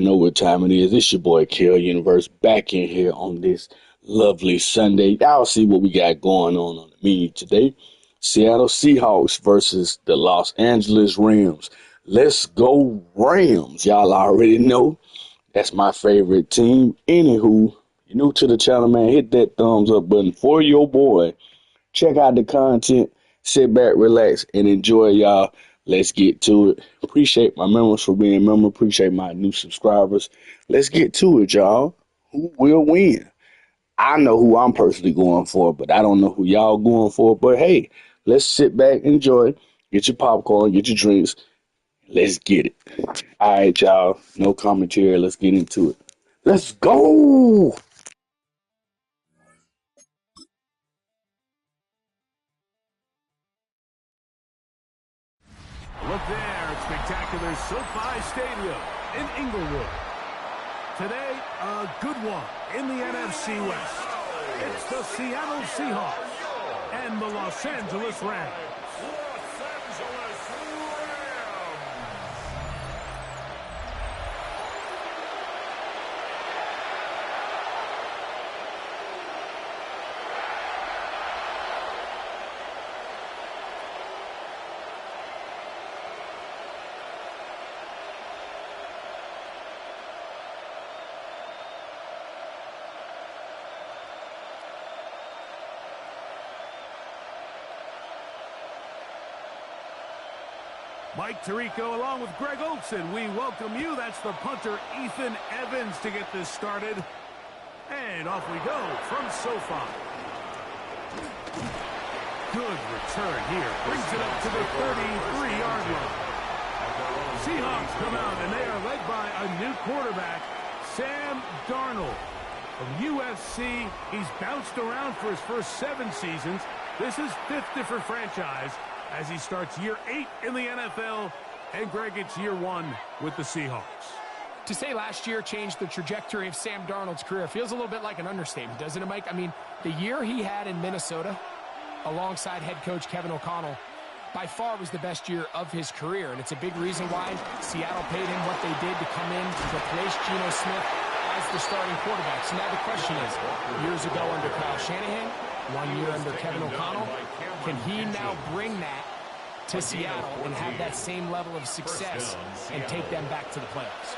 Know what time it is. It's your boy Kill Universe back in here on this lovely Sunday. Y'all see what we got going on the menu today. Seattle Seahawks versus the Los Angeles Rams. Let's go Rams. Y'all already know that's my favorite team. Anywho, you're new to the channel, man, hit that thumbs up button for your boy. Check out the content. Sit back, relax, and enjoy, y'all. Let's get to it. Appreciate my members for being members. Appreciate my new subscribers. Let's get to it, y'all. Who will win? I know who I'm personally going for, but I don't know who y'all going for. But hey, let's sit back, enjoy, get your popcorn, get your drinks. Let's get it. All right, y'all. No commentary. Let's get into it. Let's go. Look there at spectacular SoFi Stadium in Inglewood. Today, a good one in the NFC West. It's the Seattle Seahawks and the Los Angeles Rams. Mike Tirico along with Greg Olson. We welcome you. That's the punter, Ethan Evans, to get this started. And off we go from SoFi. Good return here. Brings it up to the 33-yard line. Seahawks come out, and they are led by a new quarterback, Sam Darnold. From USC, he's bounced around for his first 7 seasons. This is 5th different franchise as he starts year 8 in the NFL. And Greg, it's year 1 with the Seahawks. To say last year changed the trajectory of Sam Darnold's career feels a little bit like an understatement, doesn't it, Mike? I mean, the year he had in Minnesota alongside head coach Kevin O'Connell by far was the best year of his career, and it's a big reason why Seattle paid him what they did to come in to replace Geno Smith as the starting quarterback. So now the question is, years ago under Kyle Shanahan, 1 year under Kevin O'Connell, can he now bring that to Seattle and have that same level of success and take them back to the playoffs?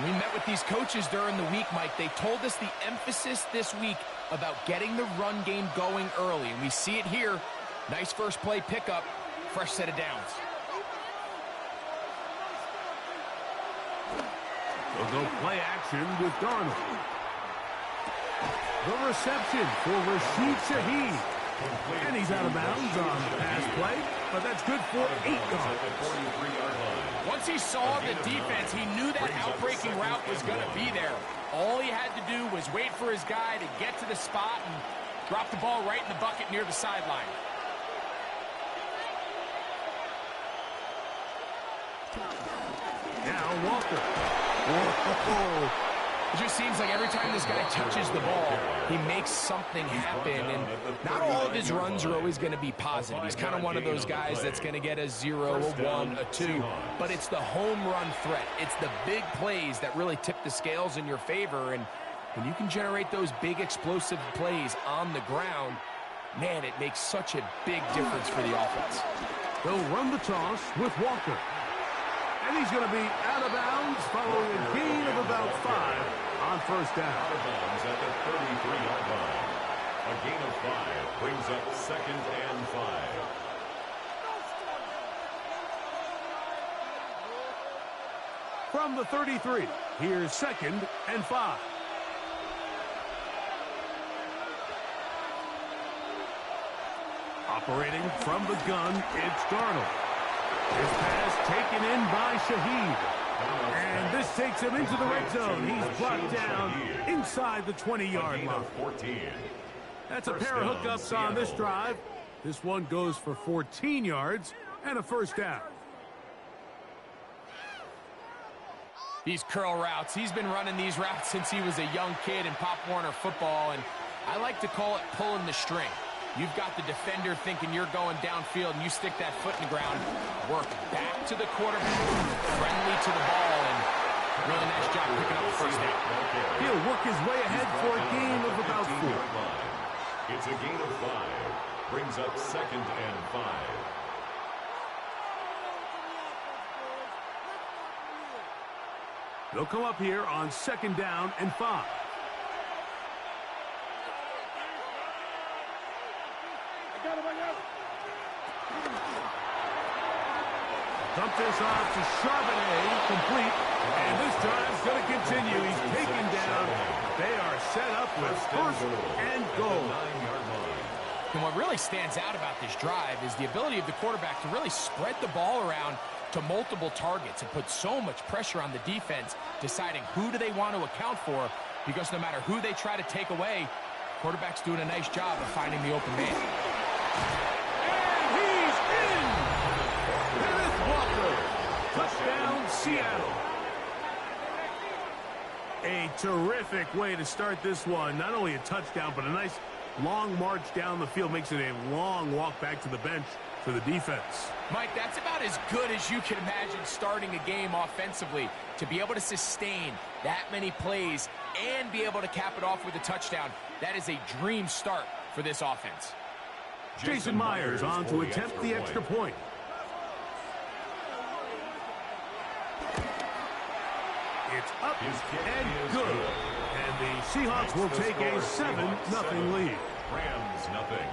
We met with these coaches during the week, Mike. They told us the emphasis this week about getting the run game going early, and we see it here. Nice first play pickup, fresh set of downs. They'll go play action with Darnold. The reception for Rashid Shaheed. And he's out of bounds on the pass play, but that's good for 8 yards. Once he saw the defense, he knew that outbreaking route was going to be there. All he had to do was wait for his guy to get to the spot and drop the ball right in the bucket near the sideline. Now Walker. Whoa. It just seems like every time this guy touches the ball, he makes something happen, and not all of his runs are always going to be positive. He's kind of one of those guys that's going to get a 0, a 1, a 2, but it's the home run threat. It's the big plays that really tip the scales in your favor, and when you can generate those big explosive plays on the ground, man, it makes such a big difference for the offense. They'll run the toss with Walker. And he's going to be out of bounds following a gain of about 5 on first down. Out of bounds at the 33-yard line. A gain of 5 brings up 2nd and 5. From the 33, here's 2nd and 5. Operating from the gun, it's Darnold. His pass taken in by Shaheed. And this takes him into the red zone. He's brought down inside the 20-yard line. That's a pair of hookups on this drive. This one goes for 14 yards and a first down. These curl routes, he's been running these routes since he was a young kid in Pop Warner football, and I like to call it pulling the string. You've got the defender thinking you're going downfield, and you stick that foot in the ground, work back to the quarterback, friendly to the ball, and Really nice job picking up the first down. He'll work his way ahead for a gain of about 4. It's a gain of 5. Brings up 2nd and 5. They'll come up here on 2nd down and 5. Dump this off to Charbonnet, complete. And this drive's going to continue. He's taken down. They are set up with 1st and goal. And what really stands out about this drive is the ability of the quarterback to really spread the ball around to multiple targets and put so much pressure on the defense, deciding who do they want to account for, because no matter who they try to take away, quarterback's doing a nice job of finding the open man. And he's in! Kenneth Walker, touchdown Seattle. A terrific way to start this one. Not only a touchdown, but a nice long march down the field. Makes it a long walk back to the bench for the defense. Mike, that's about as good as you can imagine starting a game offensively. To be able to sustain that many plays and be able to cap it off with a touchdown, that is a dream start for this offense. Jason Myers on to attempt the extra point. It's up and good. And the Seahawks will take a 7-0 lead. Rams nothing.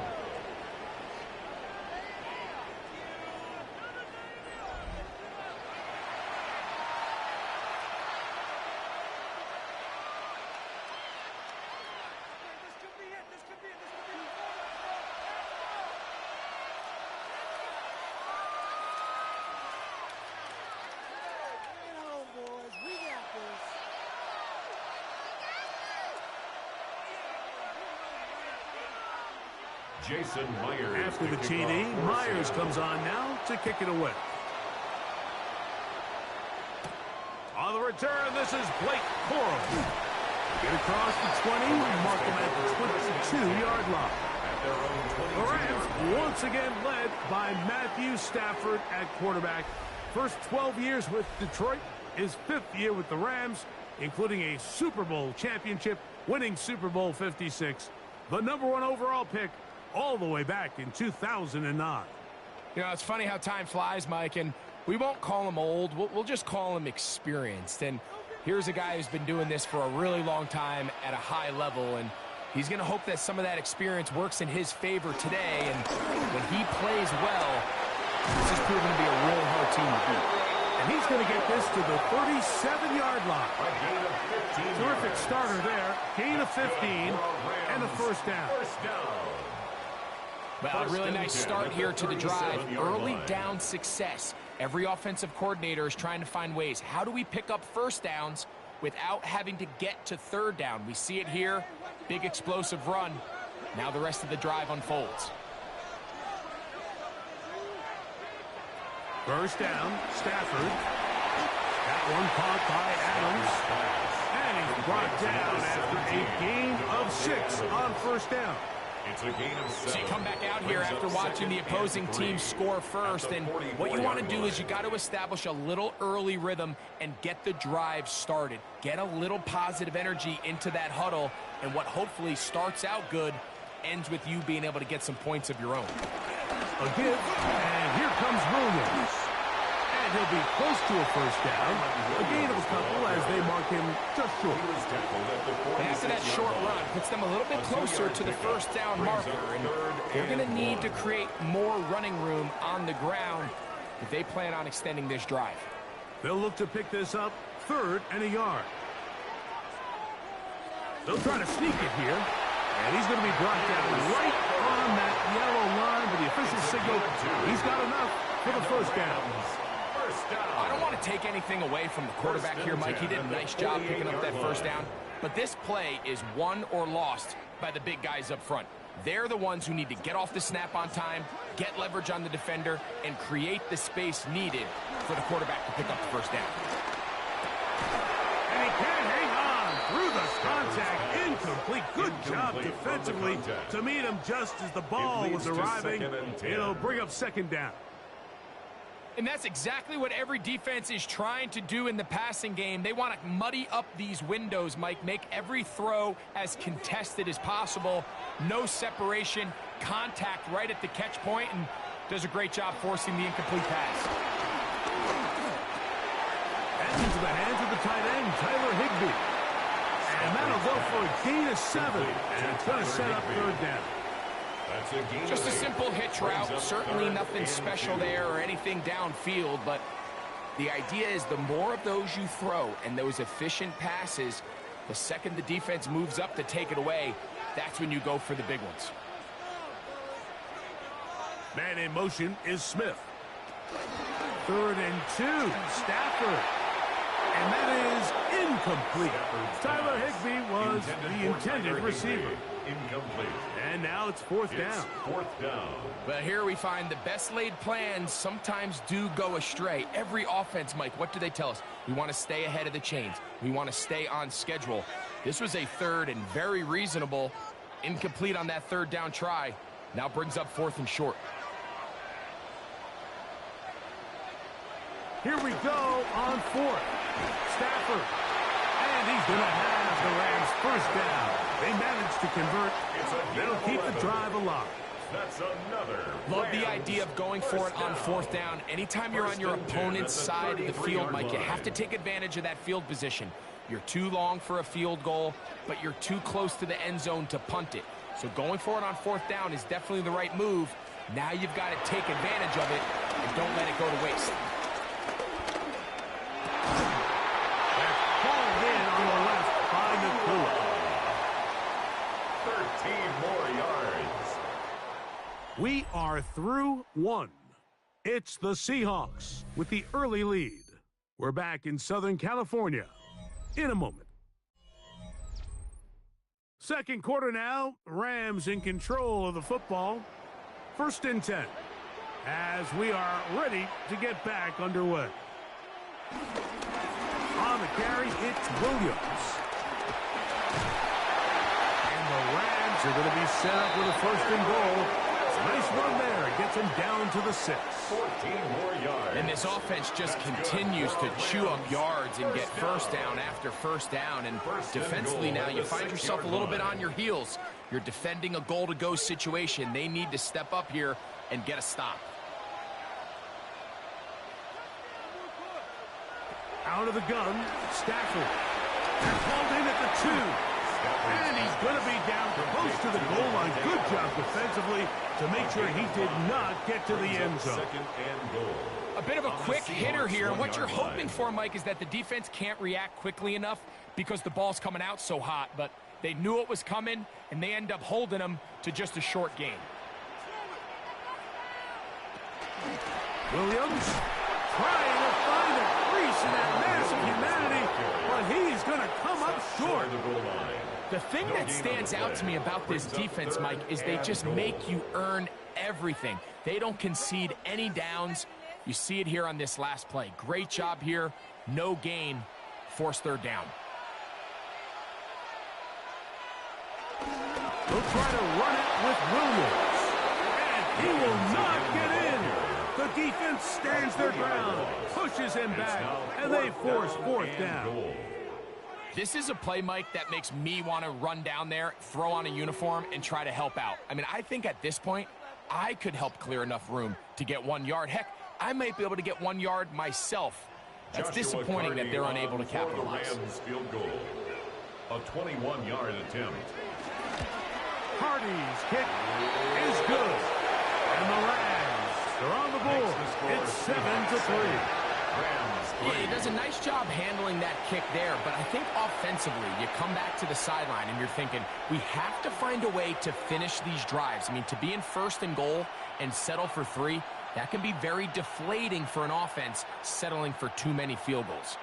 Jason Myers. After the TD, Myers comes on now to kick it away. On the return, this is Blake Coral. Get across the 20, mark him at the 22-yard line. The Rams once again led by Matthew Stafford at quarterback. First 12 years with Detroit, his 5th year with the Rams, including a Super Bowl championship, winning Super Bowl 56. The #1 overall pick all the way back in 2009. You know, it's funny how time flies, Mike, and we won't call him old. We'll just call him experienced. And here's a guy who's been doing this for a really long time at a high level, and he's going to hope that some of that experience works in his favor today. And when he plays well, this is proving to be a real hard team to beat. And he's going to get this to the 37-yard line. Terrific starter there. Gain of 15 and a first down. Well, a really nice start here to the drive. Early down success. Every offensive coordinator is trying to find ways. How do we pick up first downs without having to get to 3rd down? We see it here. Big explosive run. Now the rest of the drive unfolds. First down, Stafford. That one caught by Adams. And he's brought down after a gain of 6 on first down. It's a gain of 7. So you come back out here after watching the opposing team score first, and what you want to do is you got to establish a little early rhythm and get the drive started. Get a little positive energy into that huddle, and what hopefully starts out good ends with you being able to get some points of your own. A give, and here comes Williams. And he'll be close to a first down. A gain of a couple as they mark him just short. And after that short run, puts them a little bit closer to the first down marker. And they're going to need to create more running room on the ground if they plan on extending this drive. They'll look to pick this up 3rd and a yard. They'll try to sneak it here. And he's going to be brought down right on that yellow line. But the official signal, he's got enough for the first down. I don't want to take anything away from the quarterback here, Mike. He did a nice job picking up that first down. But this play is won or lost by the big guys up front. They're the ones who need to get off the snap on time, get leverage on the defender, and create the space needed for the quarterback to pick up the first down. And he can't hang on through the contact. Incomplete. Good job defensively to meet him just as the ball was arriving. It'll bring up 2nd down. And that's exactly what every defense is trying to do in the passing game. They want to muddy up these windows, Mike, make every throw as contested as possible. No separation, contact right at the catch point, and does a great job forcing the incomplete pass. And into the hands of the tight end, Tyler Higbee. And that'll go for a gain of 7. And it's going to set up third down. Just a simple hitch route, certainly nothing special there or anything downfield, but the idea is the more of those you throw and those efficient passes, the second the defense moves up to take it away, that's when you go for the big ones. Man in motion is Smith. 3rd and 2, Stafford. And that is incomplete. Tyler Higbee was the intended receiver. Incomplete. And now it's 4th down. 4th down. But here we find the best laid plans sometimes do go astray. Every offense, Mike, what do they tell us? We want to stay ahead of the chains. We want to stay on schedule. This was a 3rd and very reasonable. Incomplete on that 3rd down try. Now brings up 4th and short. Here we go on 4th. Stafford. And he's going to have the Rams first down. They managed to convert. They'll keep the drive alive. That's another. Love the idea of going for it on 4th down. Anytime you're on your opponent's side of the field, Mike, you have to take advantage of that field position. You're too long for a field goal, but you're too close to the end zone to punt it. So going for it on 4th down is definitely the right move. Now you've got to take advantage of it and don't let it go to waste. That's called in on the left by GOOOOO. 13 more yards. We are through 1. It's the Seahawks with the early lead. We're back in Southern California in a moment. 2nd quarter now. Rams in control of the football. 1st and 10. As we are ready to get back underway. On the carry, it's Williams. And the Rams are going to be set up with a 1st and goal. Nice run there. It gets him down to the 6. 14 more yards. And this offense just continues to chew up yards and get 1st down after 1st down. And defensively now, you find yourself a little bit on your heels. You're defending a goal-to-go situation. They need to step up here and get a stop. Out of the gun, Stafford. They're called in at the 2. And he's going to be down close to the goal line. Good job defensively to make sure he did not get to the end zone. 2nd and goal. A bit of a quick hitter here. What you're hoping for, Mike, is that the defense can't react quickly enough because the ball's coming out so hot. But they knew it was coming, and they end up holding them to just a short gain. Williams trying to find a crease in that massive humanity, but he's going to come up short. The goal line. The thing that stands out to me about this defense, Mike, is they just make you earn everything. They don't concede any downs. You see it here on this last play. Great job here. No gain. Forced 3rd down. They'll try to run it with Williams. And he will not get in. The defense stands their ground, pushes him back, and they force 4th down. This is a play, Mike, that makes me want to run down there, throw on a uniform, and try to help out. I mean, I think at this point, I could help clear enough room to get 1 yard. Heck, I might be able to get 1 yard myself. That's disappointing that they're unable to capitalize. Rams field goal. A 21-yard attempt. Hardy's kick is good. And the Rams, they're on the board. It's 7-3. Yeah, he does a nice job handling that kick there, but I think offensively, you come back to the sideline and you're thinking, we have to find a way to finish these drives. I mean, to be in 1st and goal and settle for 3, that can be very deflating for an offense settling for too many field goals.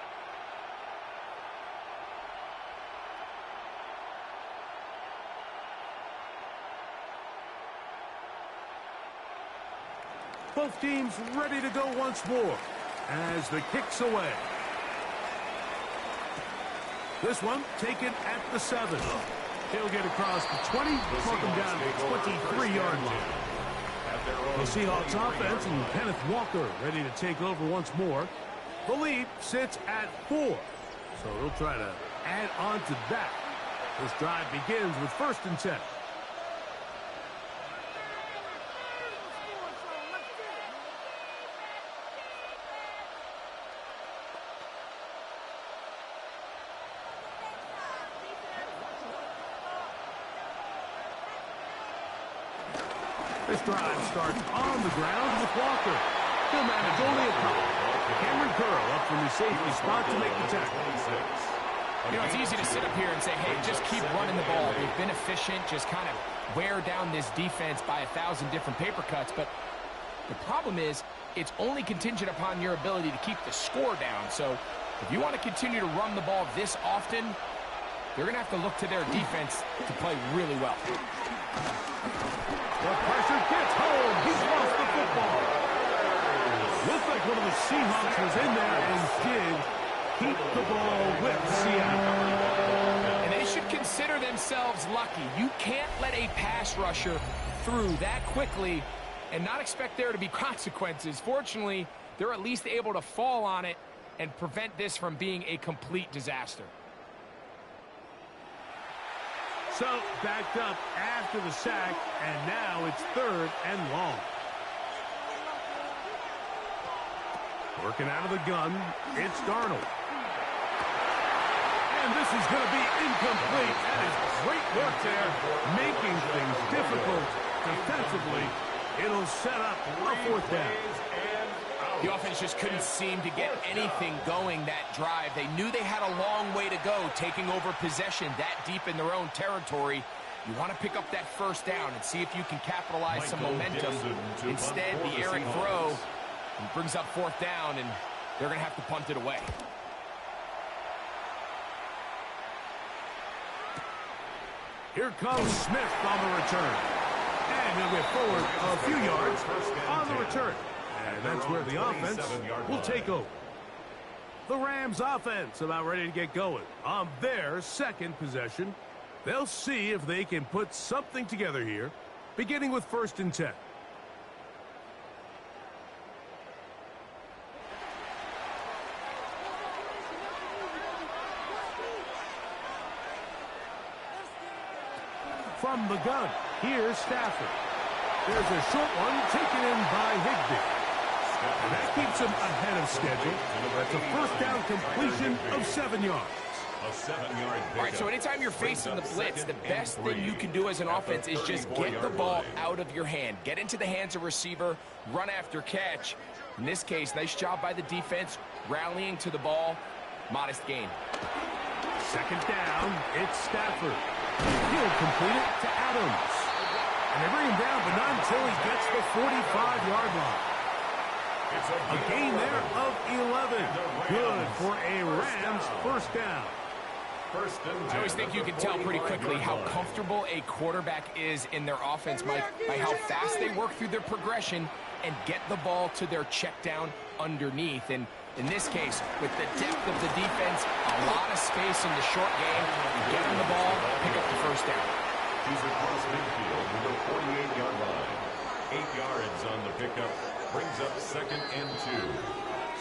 Both teams ready to go once more as the kick's away. This one taken at the 7. He'll get across the 20, mark him down to the 23-yard line. At The Seahawks offense and Kenneth Walker ready to take over once more. The lead sits at 4. So they'll try to add on to that. This drive begins with 1st and 10. This drive starts on the ground with Walker. He'll manage only a couple. Cameron Curl up from the safety spot to make the tackle. You know, it's easy to sit up here and say, hey, just keep running the ball. They've been efficient, just kind of wear down this defense by 1,000 different paper cuts. But the problem is, it's only contingent upon your ability to keep the score down. So if you want to continue to run the ball this often, they're going to have to look to their defense to play really well. The pressure gets home. He's lost the football. Looks like one of the Seahawks was in there and did keep the ball with Seattle. And they should consider themselves lucky. You can't let a pass rusher through that quickly and not expect there to be consequences. Fortunately, they're at least able to fall on it and prevent this from being a complete disaster. So, backed up after the sack, and now it's 3rd and long. Working out of the gun, it's Darnold. And this is going to be incomplete. That is great work there, making things difficult defensively. It'll set up a 4th down. The offense just couldn't seem to get anything going that drive. They knew they had a long way to go, taking over possession that deep in their own territory. You want to pick up that 1st down and see if you can capitalize some momentum. Instead, the errant throw brings up 4th down, and they're going to have to punt it away. Here comes Smith on the return. And he'll get forward a few yards on the return. And that's where the offense will take over. The Rams offense about ready to get going on their 2nd possession. They'll see if they can put something together here, beginning with 1st and 10. From the gun, here's Stafford. There's a short one taken in by Higbee. And that keeps him ahead of schedule. That's a 1st down completion of 7 yards. A 7-yard pickup. All right, so anytime you're facing the blitz, the best thing you can do as an offense is just get the ball out of your hand. Get into the hands of receiver, run after catch. In this case, nice job by the defense, rallying to the ball. Modest gain. 2nd down, it's Stafford. He'll complete it to Adams. And they bring him down, but not until he gets the 45-yard line. A gain there of 11. Good for a Rams 1st down. I always think you can tell pretty quickly how comfortable a quarterback is in their offense, Mike, by how fast they work through their progression and get the ball to their check down underneath. And in this case, with the depth of the defense, a lot of space in the short game, get them the ball, pick up the 1st down. He's across midfield to the 48-yard line. 8 yards on the pickup. Brings up 2nd and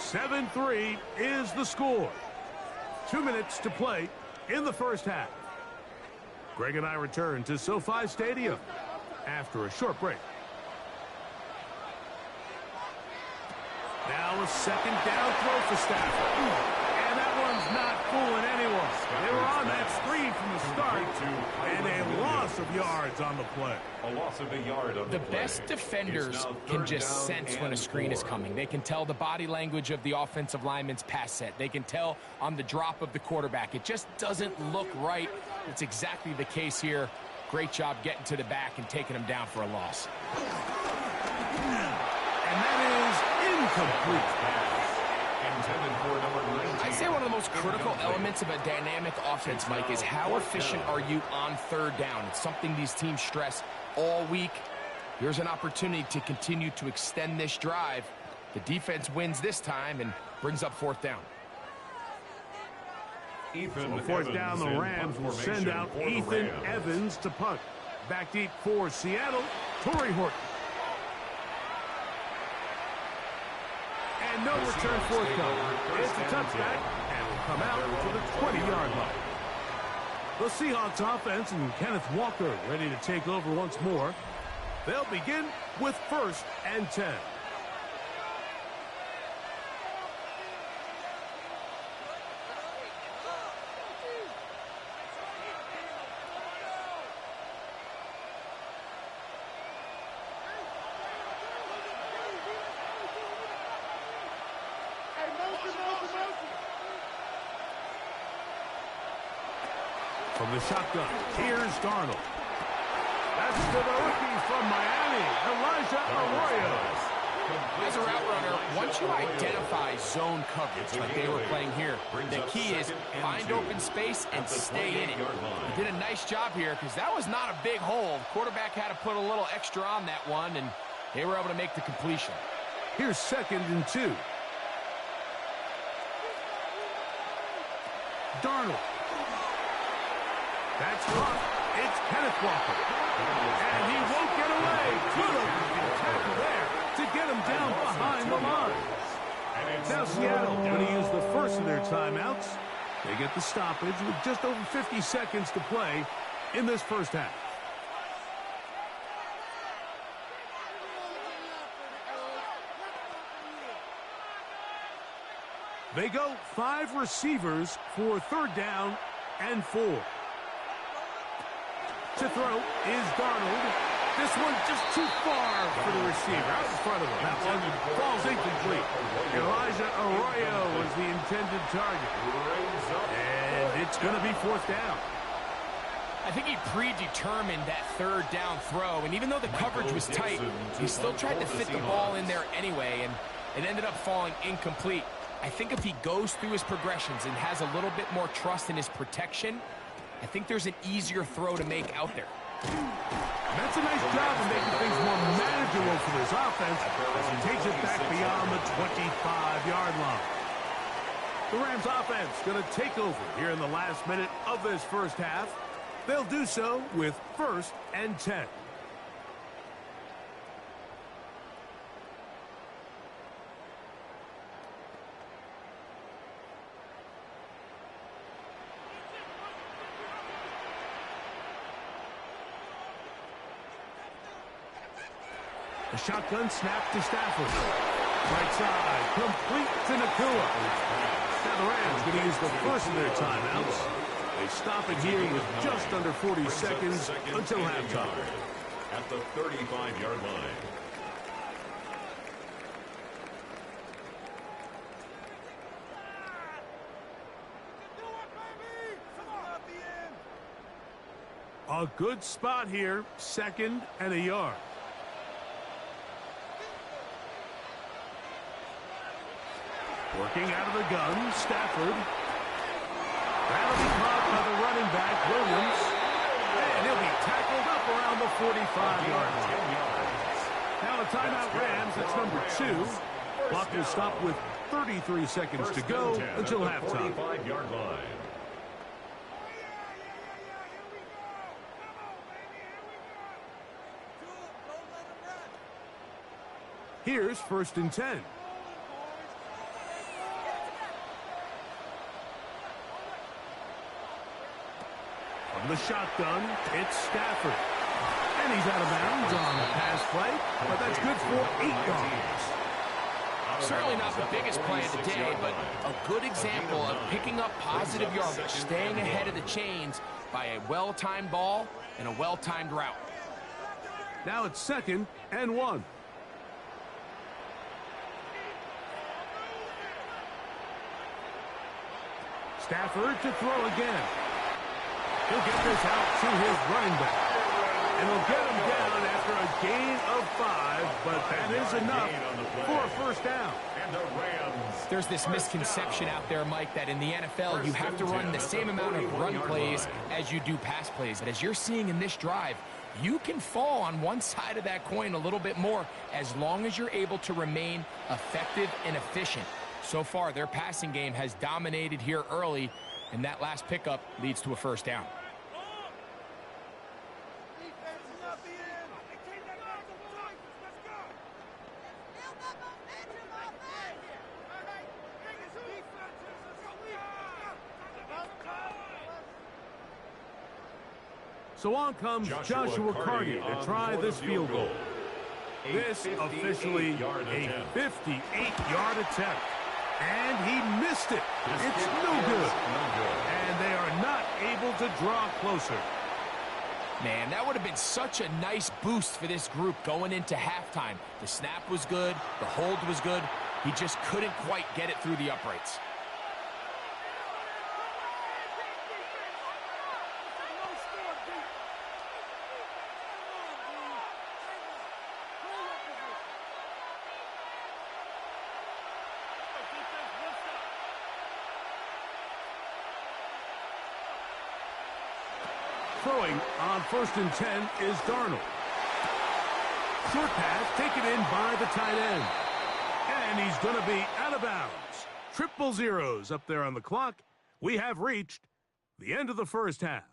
2. 7-3 is the score. 2 minutes to play in the 1st half. Greg and I return to SoFi Stadium after a short break. Now a 2nd down throw for Stafford. And that one's not fooling anyone. They were on that screen from the start. And a loss of yards on the play. A loss of a yard on the play. The best defenders can just sense when a screen is coming. They can tell the body language of the offensive lineman's pass set. They can tell on the drop of the quarterback. It just doesn't look right. It's exactly the case here. Great job getting to the back and taking him down for a loss. And that is incomplete. I'd say one of the most critical elements of a dynamic offense, Mike, is how efficient are you on 3rd down. It's something these teams stress all week. Here's an opportunity to continue to extend this drive. The defense wins this time and brings up 4th down. So 4th down, the Rams will send out Ethan Evans to punt. Back deep for Seattle, Torrey Horton. no return forthcoming. It's a touchback, and will come out to the 20-yard line. The Seahawks offense and Kenneth Walker ready to take over once more. They'll begin with 1st and 10. From the shotgun, here's Darnold. That's to the rookie from Miami, Elijah Arroyo. As a route runner, once you identify zone coverage like they were playing here, the key is find open space and stay in it. He did a nice job here because that was not a big hole. The quarterback had to put a little extra on that one, and they were able to make the completion. Here's 2nd and 2. Darnold. That's caught. It's Kenneth Walker. And he won't get away. Good open tackle there to get him down behind the line. Now Seattle going to use the first of their timeouts. They get the stoppage with just over 50 seconds to play in this first half. They go 5 receivers for 3rd down and 4. To throw is Darnold. This one just too far for the receiver. Out in front of him. That one falls incomplete. Elijah Arroyo was the intended target. And it's going to be 4th down. I think he predetermined that 3rd down throw, and even though the coverage was tight, he still tried to fit the ball in there anyway, and it ended up falling incomplete. I think if he goes through his progressions and has a little bit more trust in his protection, I think there's an easier throw to make out there. That's a nice job of making things more manageable for this offense as he takes it back beyond the 25-yard line. The Rams offense going to take over here in the last minute of this first half. They'll do so with 1st and 10. A shotgun snap to Stafford. Right side, complete to Nakua. Now the Rams going to use the first of their timeouts. They stop it here with just under 40 seconds until halftime. At the 35-yard line. A good spot here, 2nd and a yard. Working out of the gun, Stafford. That'll be caught by the running back, Williams. And he'll be tackled up around the 45-yard line. Now a timeout Rams, that's number 2. Clock will stop with 33 seconds to go until halftime. 35-yard line. Here's 1st and 10. From the shotgun, it's Stafford. And he's out of bounds on the pass play, but that's good for 8 yards. Certainly not the biggest play of the day, but a good example of picking up positive yardage, staying ahead of the chains by a well-timed ball and a well-timed route. Now it's 2nd and 1. Stafford to throw again. He'll get this out to his running back. And he'll get him down after a gain of 5, but that is enough for a 1st down. And the Rams. There's this misconception out there, Mike, that in the NFL you have to run the same amount of run plays as you do pass plays. But as you're seeing in this drive, you can fall on one side of that coin a little bit more as long as you're able to remain effective and efficient. So far, their passing game has dominated here early, and that last pickup leads to a 1st down. So on comes Joshua Carty to try this field goal. This officially a 58-yard attempt. And he missed it. It's no good. And they are not able to draw closer. Man, that would have been such a nice boost for this group going into halftime. The snap was good. The hold was good. He just couldn't quite get it through the uprights. Throwing on 1st and 10 is Darnold. Short pass taken in by the tight end. And he's going to be out of bounds. Triple zeros up there on the clock. We have reached the end of the first half.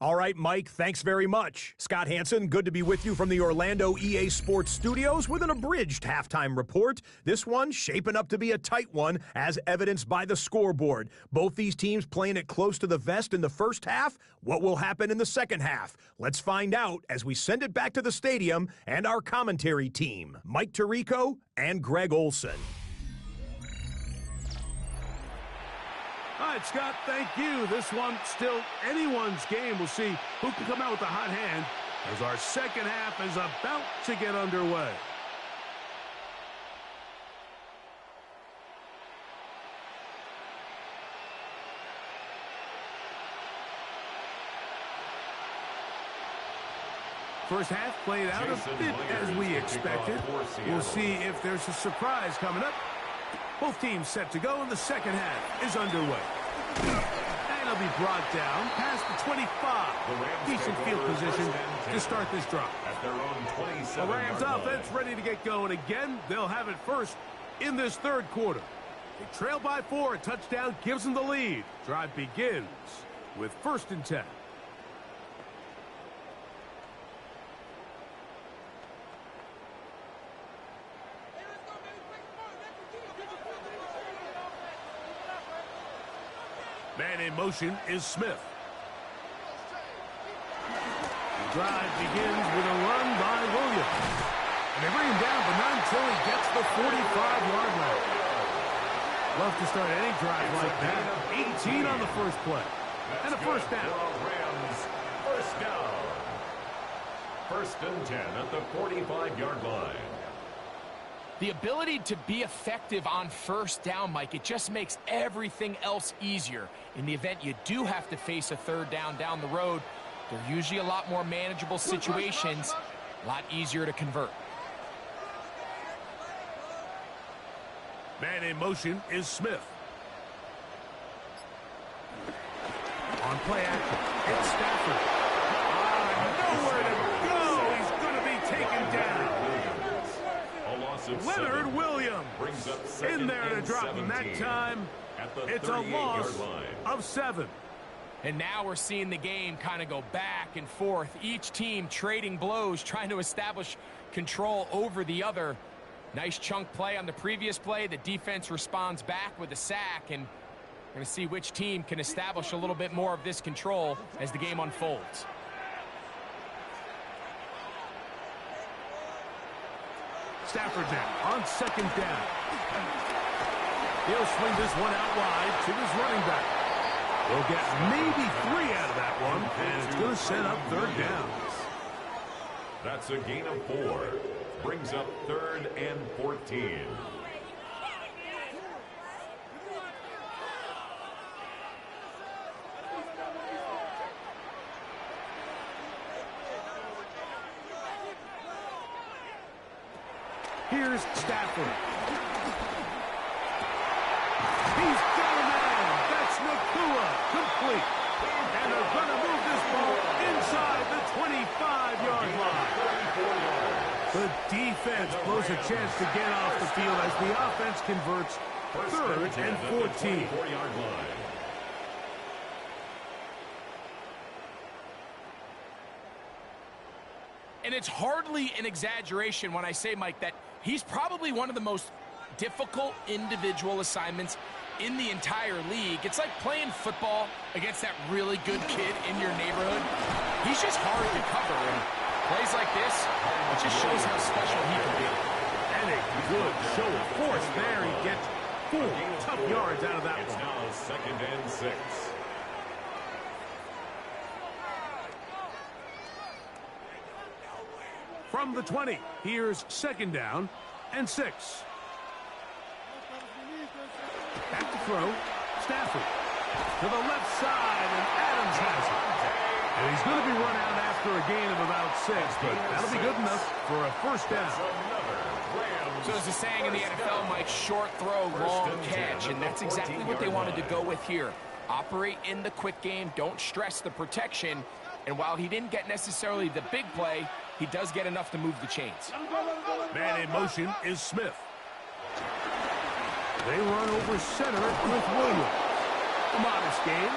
All right, Mike, thanks very much. Scott Hansen, good to be with you from the Orlando EA Sports Studios with an abridged halftime report. This one shaping up to be a tight one, as evidenced by the scoreboard. Both these teams playing it close to the vest in the first half. What will happen in the second half? Let's find out as we send it back to the stadium and our commentary team, Mike Tirico and Greg Olson. All right, Scott, thank you. This one still anyone's game. We'll see who can come out with a hot hand as our second half is about to get underway. First half played out a bit as we expected. We'll see if there's a surprise coming up. Both teams set to go, and the second half is underway. And it'll be brought down past the 25. Decent field position to start this drive. The Rams offense ready to get going again. They'll have it first in this third quarter. They trail by 4. A touchdown gives them the lead. Drive begins with 1st and 10. Man in motion is Smith. The drive begins with a run by Williams. And they bring him down, but not until he gets the 45-yard line. Love to start any drive like that. 18 on the first play. And a first down. Rams, first down. 1st and 10 at the 45-yard line. The ability to be effective on first down, Mike, it just makes everything else easier. In the event you do have to face a third down the road, they're usually a lot more manageable situations, a lot easier to convert. Man in motion is Smith. On play action, it's Stafford. Nowhere to go. He's going to be taken down. Leonard Williams in there to drop him that time. It's a loss of 7. And now we're seeing the game kind of go back and forth. Each team trading blows, trying to establish control over the other. Nice chunk play on the previous play. The defense responds back with a sack, and we're going to see which team can establish a little bit more of this control as the game unfolds. Stafford now on 2nd down. He'll swing this one out wide to his running back. They'll get maybe 3 out of that one, and it's going to set up 3rd down. That's a gain of 4. Brings up 3rd and 14. Here's Stafford. He's got a man. That's Nakua. Complete. And they're going to move this ball inside the 25-yard line. The defense blows a chance to get off the field as the offense converts 3rd and 14. And it's hardly an exaggeration when I say, Mike, that he's probably one of the most difficult individual assignments in the entire league. It's like playing football against that really good kid in your neighborhood. He's just hard to cover, and plays like this, it just shows how special he can be. And a good show of force there. He gets 4 tough yards out of that It's one. now 2nd and 6. From the 20, here's 2nd down and 6. Back to throw. Stafford to the left side, and Adams has it. And he's going to be run out after a gain of about 6, but that'll be good enough for a 1st down. So as the saying in the NFL, Mike, short throw, long catch, and that's exactly what they wanted to go with here. Operate in the quick game, don't stress the protection, and while he didn't get necessarily the big play, he does get enough to move the chains. Man in motion is Smith. They run over center with Williams. A modest gain,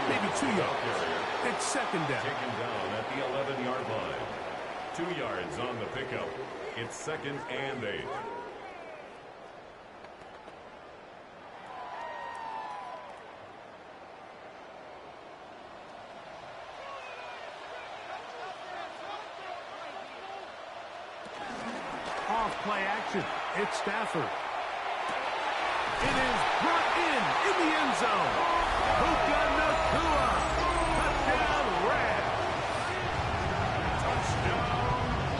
maybe 2 yards. It's 2nd down. Taken down at the 11-yard line. 2 yards on the pickup. It's 2nd and 8. Off play action. It's Stafford. It is brought in the end zone. Puka Nacua. Touchdown, Rams.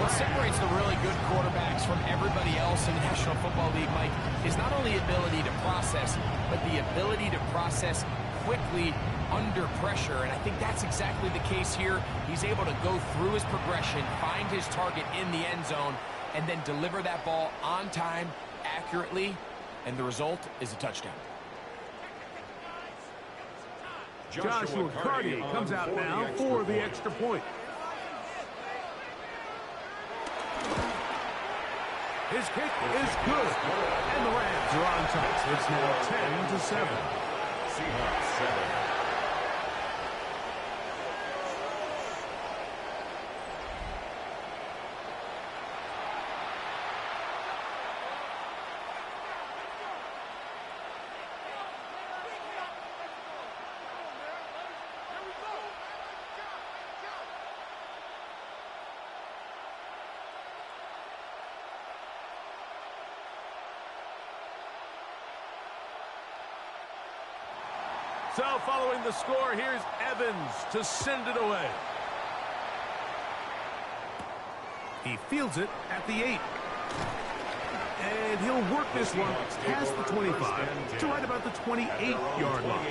What separates the really good quarterbacks from everybody else in the National Football League, Mike, is not only ability to process, but the ability to process quickly under pressure. And I think that's exactly the case here. He's able to go through his progression, find his target in the end zone, and then deliver that ball on time, accurately, and the result is a touchdown. Joshua Carty comes out now for the extra point. His kick is good, and the Rams are on top. It's now 10-7. Seahawks 7. So following the score, here's Evans to send it away. He fields it at the 8. And he'll work this one past the 25 to right about the 28-yard line.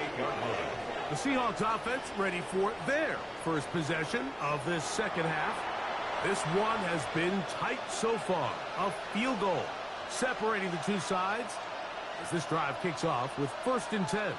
The Seahawks offense ready for their first possession of this 2nd half. This one has been tight so far. A field goal separating the two sides as this drive kicks off with 1st and 10.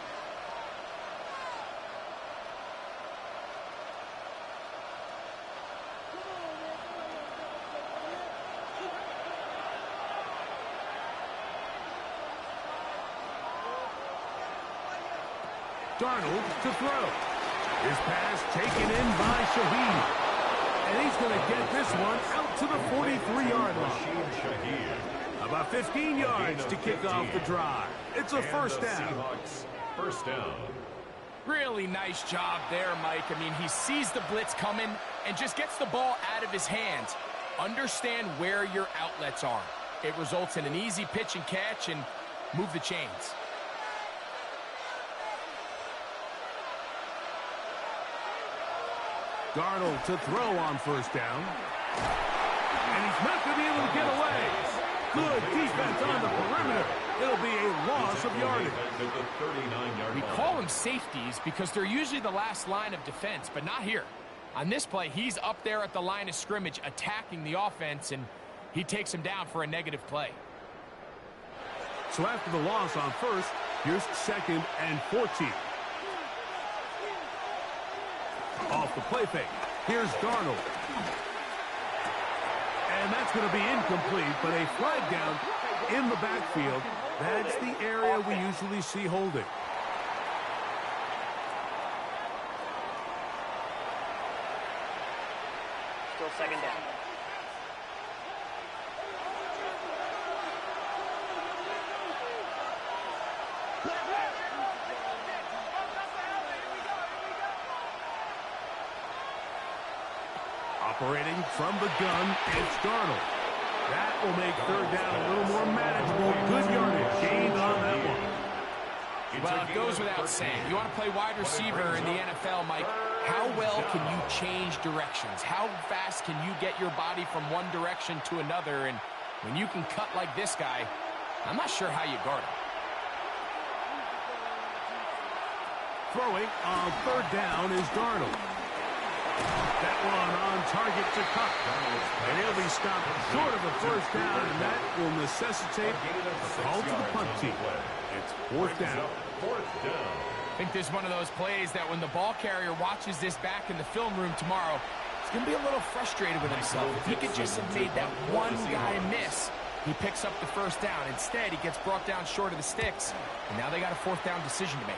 Darnold to throw. His pass taken in by Shaheed. And he's going to get this one out to the 43-yard line. About 15 yards to kick off the drive. It's a 1st down. Seahawks 1st down. Really nice job there, Mike. I mean, he sees the blitz coming and just gets the ball out of his hands. Understand where your outlets are. It results in an easy pitch and catch and move the chains. Darnold to throw on 1st down. And he's not going to be able to get away. Good defense on the perimeter. It'll be a loss of yardage. We call them safeties because they're usually the last line of defense, but not here. On this play, he's up there at the line of scrimmage attacking the offense, and he takes him down for a negative play. So after the loss on 1st, here's 2nd and 14. Off the play fake. Here's Darnold. And that's going to be incomplete, but a flag down in the backfield. That's the area we usually see holding. Still 2nd down. Operating from the gun, it's Darnold. That will make third down a little more manageable. Good yardage gained on that one. Well, it goes without saying. You want to play wide receiver in the NFL, Mike. How well can you change directions? How fast can you get your body from one direction to another? And when you can cut like this guy, I'm not sure how you guard him. Throwing on third down is Darnold. That one on target to cut. And he'll be stopped short of a first down, and that will necessitate a call to the punt team. It's fourth down. I think this is one of those plays that when the ball carrier watches this back in the film room tomorrow, he's going to be a little frustrated with himself. If he could just have made that one guy miss, he picks up the first down. Instead, he gets brought down short of the sticks, and now they got a fourth down decision to make.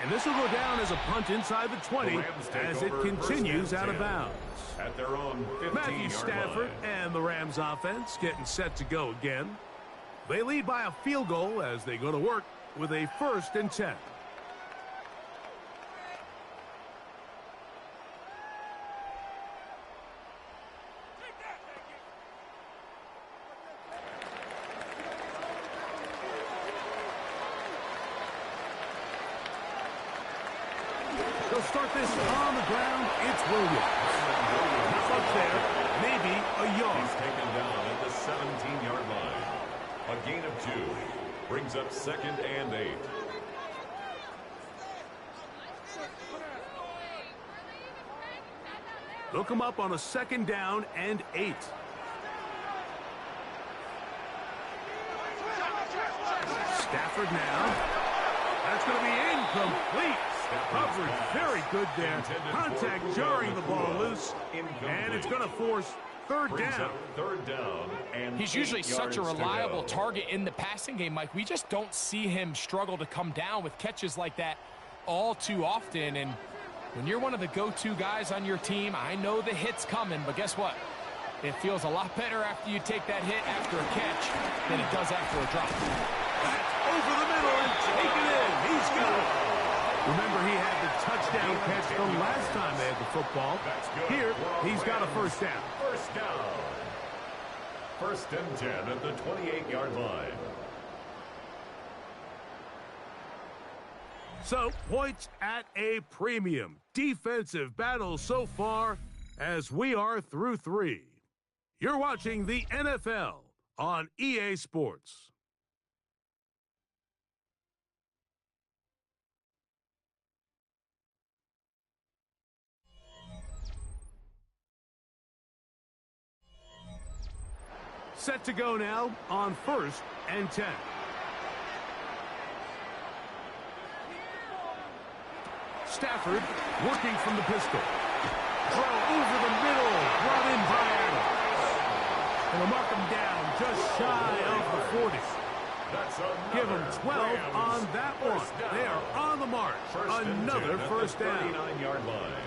And this will go down as a punt inside the 20 as it continues out of bounds. At their own 15-yard Matthew Stafford and the Rams offense getting set to go again. They lead by a field goal as they go to work with a 1st and 10. They'll start this on the ground. It's Williams. Not up there. Maybe a yard. He's taken down at the 17-yard line. A gain of 2. Brings up 2nd and 8. Look him up on a 2nd down and 8. Stafford now. That's going to be incomplete. Coverage very good there. Contact jarring the ball loose. And it's going to force third down. Third down. And he's usually such a reliable target in the passing game, Mike. We just don't see him struggle to come down with catches like that all too often. And when you're one of the go-to guys on your team, I know the hit's coming, but guess what? It feels a lot better after you take that hit after a catch than it does after a drop. That's over the middle and taken in. He's got it. Remember, he had the touchdown catch the last time they had the football. Here, he's got a first down. First down. 1st and 10 at the 28-yard line. So, points at a premium. Defensive battle so far as we are through 3. You're watching the NFL on EA Sports. Set to go now on 1st and 10. Stafford working from the pistol. Throw over the middle, brought in by Adams. And they'll mark him down just shy of the 40. Give him 12 on that one. They are on the march. Another first down. 39-yard line.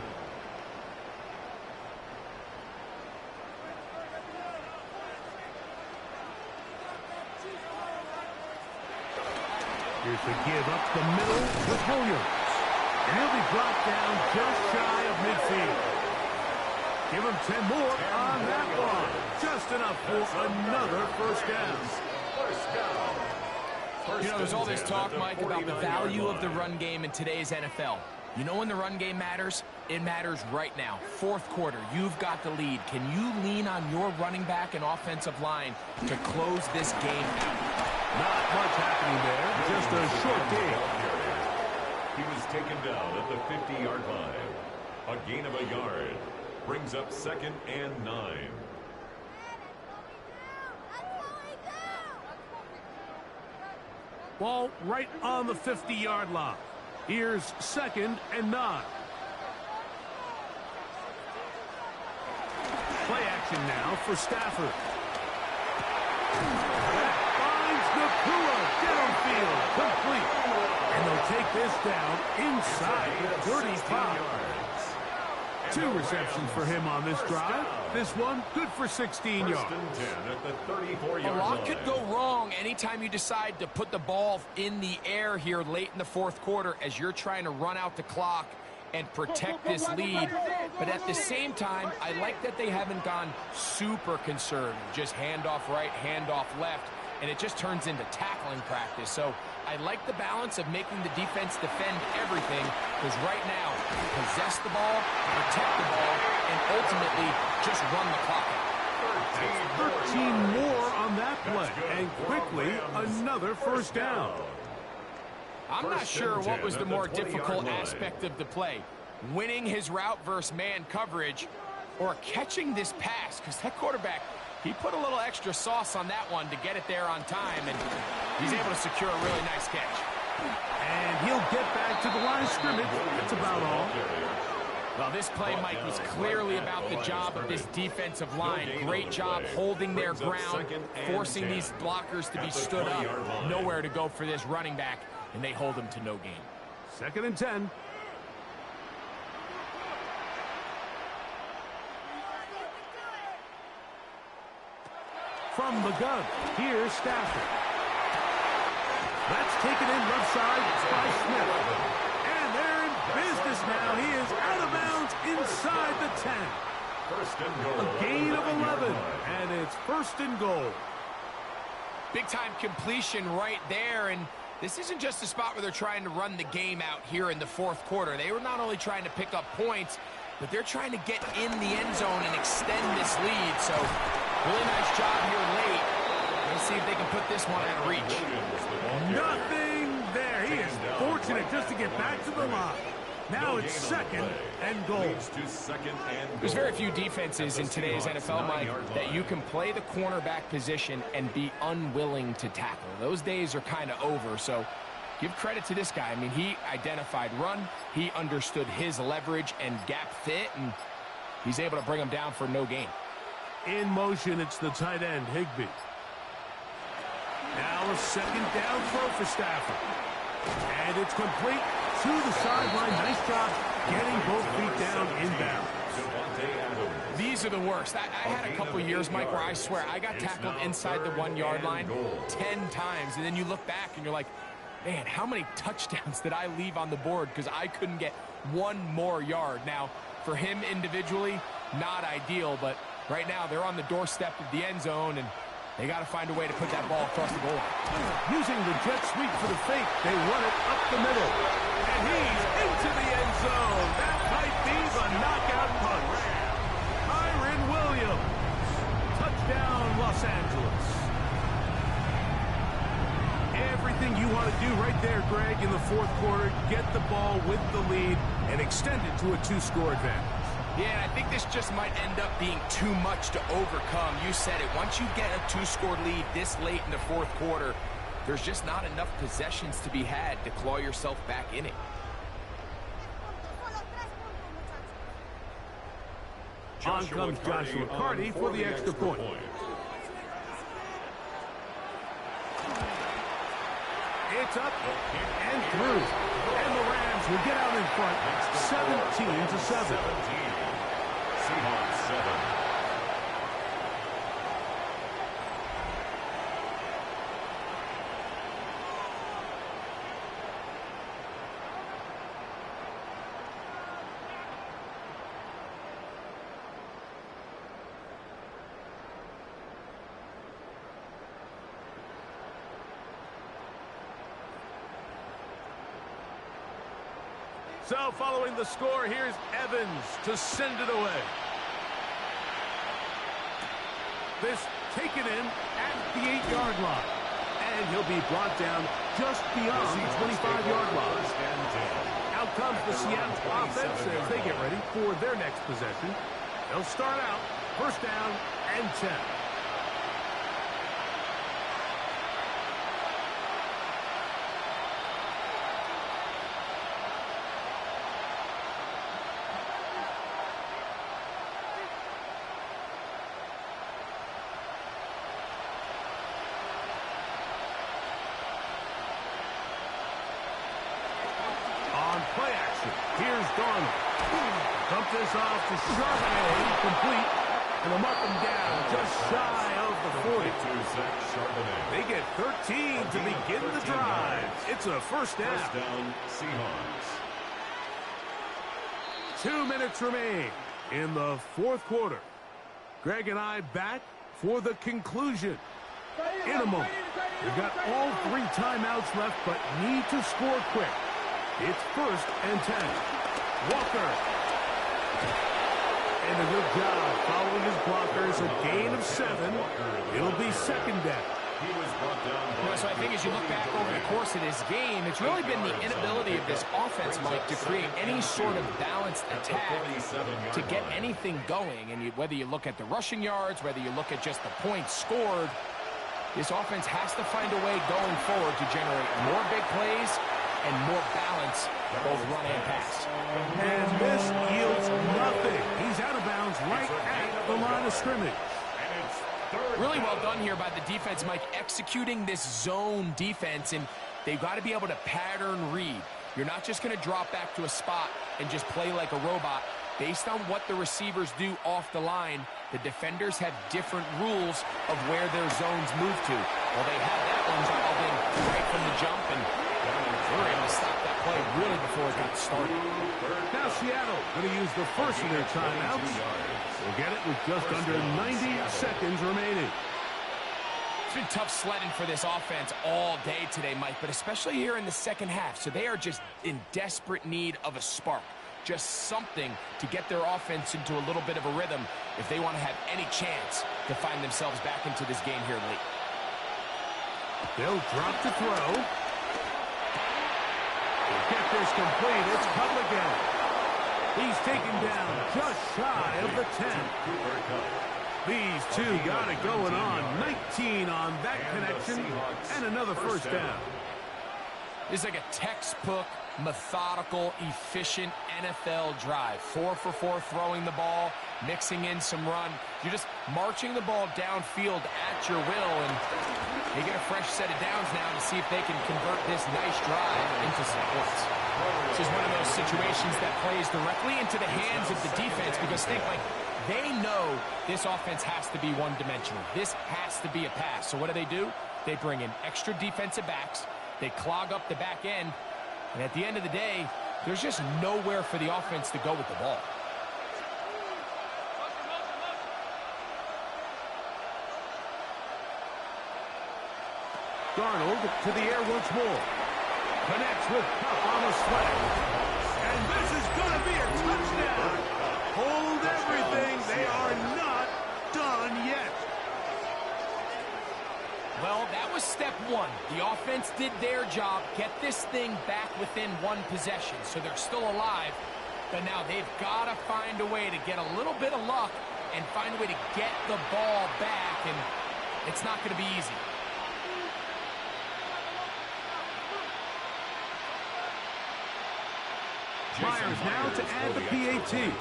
Here's the give up the middle with Williams. And he'll be brought down just shy of midfield. Give him 10 more on that one. Just enough for another first down. You know, there's all this talk, Mike, about the value of the run game in today's NFL. You know when the run game matters? It matters right now. 4th quarter, you've got the lead. Can you lean on your running back and offensive line to close this game out? Not much happening there. Just a short game. He was taken down at the 50-yard line. A gain of a yard. Brings up 2nd and 9. Ball right on the 50-yard line. Here's 2nd and 9. Play action now for Stafford. That finds Nakua downfield, complete. And they'll take this down inside 35. 2 receptions for him on this drive. This one good for 16 yards. A lot could go wrong anytime you decide to put the ball in the air here late in the 4th quarter as you're trying to run out the clock and protect this lead. But at the same time, I like that they haven't gone super conservative. Just handoff right, handoff left, and it just turns into tackling practice. So I like the balance of making the defense defend everything, because right now, possess the ball, protect the ball, and ultimately just run the clock out. 13 more on that play, and quickly another first down. I'm not sure what was the more difficult aspect of the play, winning his route versus man coverage or catching this pass, because that quarterback, he put a little extra sauce on that one to get it there on time, and he's able to secure a really nice catch. And he'll get back to the line of scrimmage. That's about all. Well, this play, Mike, was clearly about the job of this defensive line. Great job holding their ground, forcing these blockers to be stood up. Nowhere to go for this running back, and they hold him to no gain. 2nd and 10. From the gun, here's Stafford. That's taken in left side by Smith. And they're in business now. He is out of bounds inside the 10. First and goal. A gain of 11, and it's 1st and goal. Big-time completion right there, and this isn't just a spot where they're trying to run the game out here in the 4th quarter. They were not only trying to pick up points, but they're trying to get in the end zone and extend this lead. So, really nice job here late. Let's see if they can put this one out of reach. Nothing there. He is fortunate just to get back to the line. Now it's 2nd and goal. There's very few defenses in today's NFL, Mike, that you can play the cornerback position and be unwilling to tackle. Those days are kind of over, so give credit to this guy. I mean, he identified run, he understood his leverage and gap fit, and he's able to bring him down for no gain. In motion, it's the tight end, Higbee. Now a 2nd down throw for Stafford. And it's complete to the sideline. Nice job getting both feet down inbound. These are the worst. I had a couple years, Mike, where I swear I got tackled inside the 1-yard line 10 times. And then you look back and you're like, man, how many touchdowns did I leave on the board because I couldn't get one more yard? Now, for him individually, not ideal, but right now they're on the doorstep of the end zone, and they got to find a way to put that ball across the goal line. Using the jet sweep for the fake, they run it up the middle. And he's into the end zone. That might be the knockout punch. Kyren Williams. Touchdown, Los Angeles. Everything you want to do right there, Greg, in the 4th quarter. Get the ball with the lead and extend it to a 2-score advantage. Yeah, I think this just might end up being too much to overcome. You said it. Once you get a 2-score lead this late in the 4th quarter, there's just not enough possessions to be had to claw yourself back in it. On comes Joshua Carty for the extra point. It's up and through. And the Rams will get out in front 17-7. Seahawks 7. So following the score, here's Evans to send it away. This taken in at the 8-yard line. And he'll be brought down just beyond the 25-yard line. Out comes the Seattle offense as they get ready for their next possession. They'll start out 1st down and 10. Play action. Here's Darnold. Dump this off to Charbonnet. Complete. And they'll mark him down just shy of the 40. They get 13 to begin the drive. It's a 1st down. Seahawks. 2 minutes remain in the fourth quarter. Greg and I back for the conclusion. In a moment, we've got all 3 timeouts left, but need to score quick. It's 1st and 10. Walker. And a good job following his blockers. A gain of 7. It'll be 2nd down. So I think as you look back over the course of this game, it's really been the inability of this offense, Mike, to create any sort of balanced attack to get anything going. And whether you look at the rushing yards, whether you look at just the points scored, this offense has to find a way going forward to generate more big plays and more balance, both run and pass. And this yields nothing. He's out of bounds right at the line of scrimmage. Really well done here by the defense, Mike, executing this zone defense, and they've got to be able to pattern read. You're not just going to drop back to a spot and just play like a robot. Based on what the receivers do off the line, the defenders have different rules of where their zones move to. Well, they had that one dialed in right from the jump, and they were able to stop that play really before it got started. Now Seattle going to use the first of their timeouts. We'll get it with just under 90 seconds remaining. It's been tough sledding for this offense all day today, Mike, but especially here in the second half. So they are just in desperate need of a spark. Just something to get their offense into a little bit of a rhythm if they want to have any chance to find themselves back into this game here late. They'll drop to throw. Get this complete. It's Cutler again. He's taken down just shy of the 10. These two got it going on. 19 on that connection and another first down. This is like a textbook, methodical, efficient NFL drive. 4 for 4 throwing the ball, mixing in some run. You're just marching the ball downfield at your will, and they get a fresh set of downs now to see if they can convert this nice drive into some points. This is one of those situations that plays directly into the hands of the defense, because think, like, they know this offense has to be one-dimensional. This has to be a pass. So what do? They bring in extra defensive backs. They clog up the back end. And at the end of the day, there's just nowhere for the offense to go with the ball. Darnold to the air once more. Connects with Cup on the slant. And this is going to be a touchdown. Hold everything. They are not done yet. Well, that was step one. The offense did their job, get this thing back within one possession, so they're still alive. But now they've got to find a way to get a little bit of luck and find a way to get the ball back, and it's not going to be easy. Myers now to add the PAT.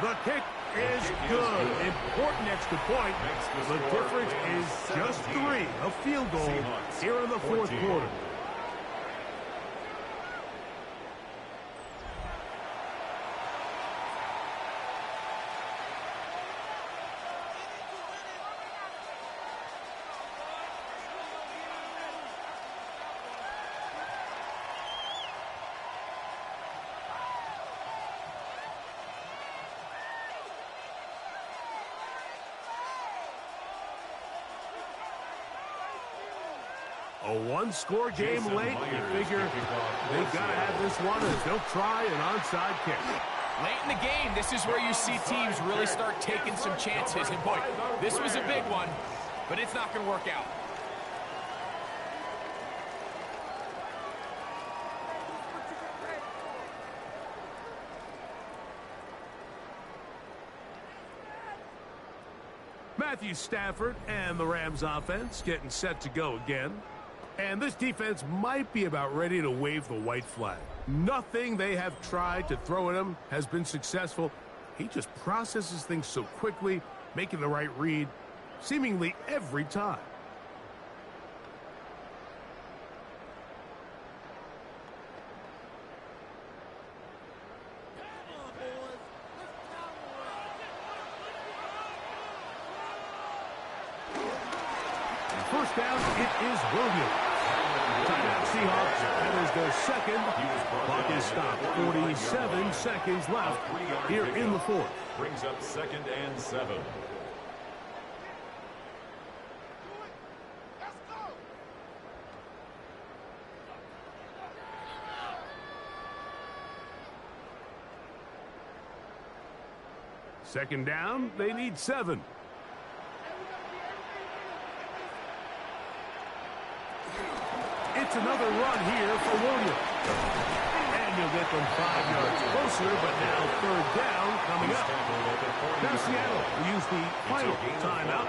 The kick is good. Important extra point. The difference is just 3. A field goal here in the fourth quarter. A one-score game late. You figure they've got to have this one, as they'll try an onside kick. Late in the game, this is where you see teams really start taking some chances. And boy, this was a big one, but it's not going to work out. Matthew Stafford and the Rams offense getting set to go again. And this defense might be about ready to wave the white flag. Nothing they have tried to throw at him has been successful. He just processes things so quickly, making the right read seemingly every time. First down, it is Williams. Timeout Seahawks, and there's their second. Clock is stopped. 47 seconds left here in the fourth. Brings up 2nd and 7. Second down, they need 7. It's another run here for Williams. And you'll get them 5 yards closer, but now third down coming up. Now Seattle will use the final timeout.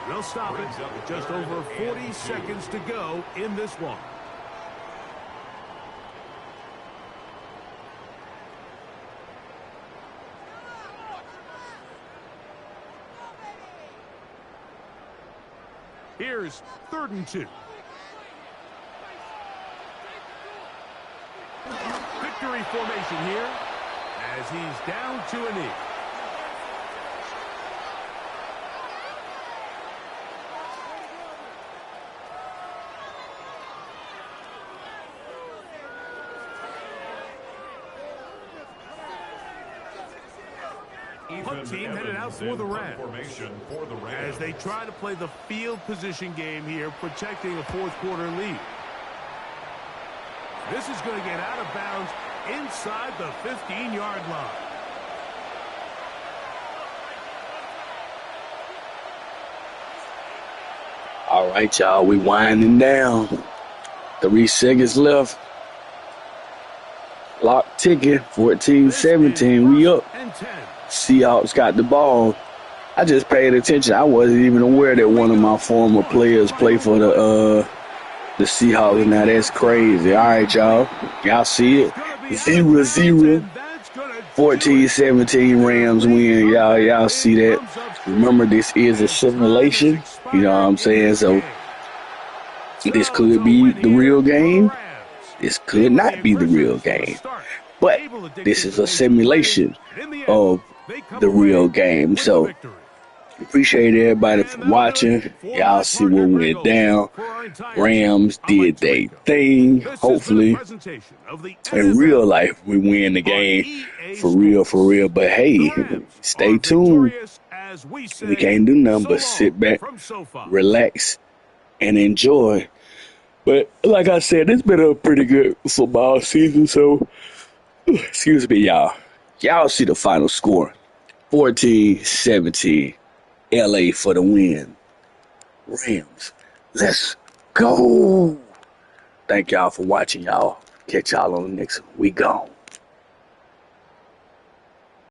They'll stop it with just over 40 seconds to go in this one. Here's 3rd and 2. Victory formation here as he's down to a knee. Punt team headed out for the Rams as they try to play the field position game here, protecting a fourth quarter lead. This is going to get out of bounds inside the 15-yard line. All right, y'all, we winding down. 3 seconds left. Clock ticking, 14-17, we up. Seahawks got the ball. I just paid attention. I wasn't even aware that one of my former players played for the Seahawks. Now that's crazy. All right, y'all. Y'all see it? 0-0. 14-17 Rams win. Y'all see that? Remember, this is a simulation. You know what I'm saying? So this could be the real game. This could not be the real game. But this is a simulation of the real game. So appreciate everybody for watching. Y'all see what went down. Rams did their thing. Hopefully, in real life, we win the game for real. But hey, stay tuned. We can't do nothing but sit back, relax, and enjoy. But like I said, it's been a pretty good football season. So, excuse me, y'all. Y'all see the final score. 14-17. LA for the win. Rams. Let's go. Thank y'all for watching, y'all. Catch y'all on the next one. We gone.